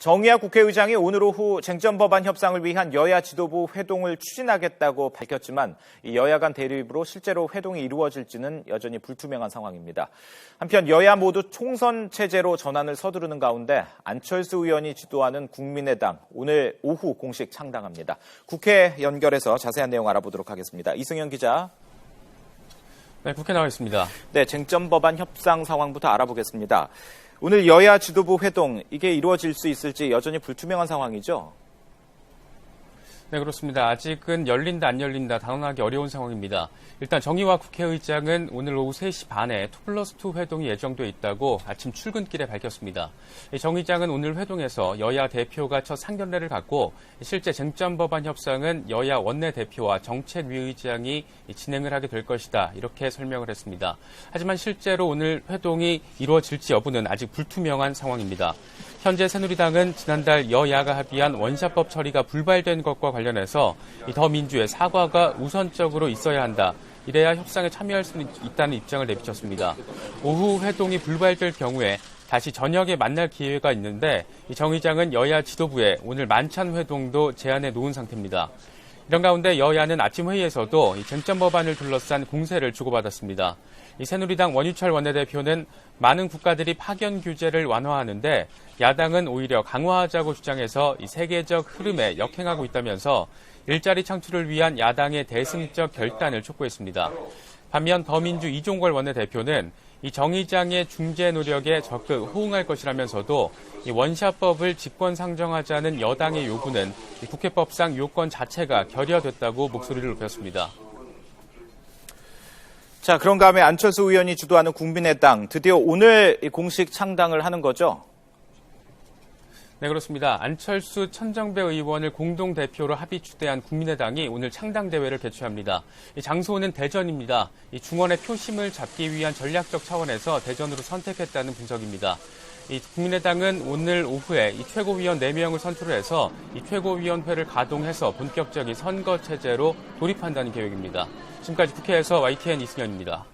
정의화 국회의장이 오늘 오후 쟁점 법안 협상을 위한 여야 지도부 회동을 추진하겠다고 밝혔지만 이 여야 간 대립으로 실제로 회동이 이루어질지는 여전히 불투명한 상황입니다. 한편 여야 모두 총선 체제로 전환을 서두르는 가운데 안철수 의원이 주도하는 국민의당 오늘 오후 공식 창당합니다. 국회 연결해서 자세한 내용 알아보도록 하겠습니다. 이승현 기자. 네, 국회 나와 있습니다. 네, 쟁점 법안 협상 상황부터 알아보겠습니다. 오늘 여야 지도부 회동, 이게 이루어질 수 있을지 여전히 불투명한 상황이죠? 네, 그렇습니다. 아직은 열린다 안 열린다 단언하기 어려운 상황입니다. 일단 정의화 국회의장은 오늘 오후 3시 반에 2+2 회동이 예정돼 있다고 아침 출근길에 밝혔습니다. 정 의장은 오늘 회동에서 여야 대표가 첫 상견례를 갖고 실제 쟁점 법안 협상은 여야 원내대표와 정책위의장이 진행을 하게 될 것이다. 이렇게 설명을 했습니다. 하지만 실제로 오늘 회동이 이루어질지 여부는 아직 불투명한 상황입니다. 현재 새누리당은 지난달 여야가 합의한 원샷법 처리가 불발된 것과 관련해서 더민주의 사과가 우선적으로 있어야 한다. 이래야 협상에 참여할 수 있다는 입장을 내비쳤습니다. 오후 회동이 불발될 경우에 다시 저녁에 만날 기회가 있는데 정 의장은 여야 지도부에 오늘 만찬 회동도 제안해 놓은 상태입니다. 이런 가운데 여야는 아침 회의에서도 쟁점 법안을 둘러싼 공세를 주고받았습니다. 새누리당 원유철 원내대표는 많은 국가들이 파견 규제를 완화하는데 야당은 오히려 강화하자고 주장해서 세계적 흐름에 역행하고 있다면서 일자리 창출을 위한 야당의 대승적 결단을 촉구했습니다. 반면 더민주 이종걸 원내대표는 정 의장의 중재 노력에 적극 호응할 것이라면서도 원샷법을 직권 상정하자는 여당의 요구는 국회법상 요건 자체가 결여됐다고 목소리를 높였습니다. 자, 그런가 하면 안철수 의원이 주도하는 국민의당 드디어 오늘 공식 창당을 하는 거죠? 네, 그렇습니다. 안철수 천정배 의원을 공동대표로 합의 추대한 국민의당이 오늘 창당대회를 개최합니다. 장소는 대전입니다. 중원의 표심을 잡기 위한 전략적 차원에서 대전으로 선택했다는 분석입니다. 국민의당은 오늘 오후에 최고위원 4명을 선출해서 최고위원회를 가동해서 본격적인 선거 체제로 돌입한다는 계획입니다. 지금까지 국회에서 YTN 이승현입니다.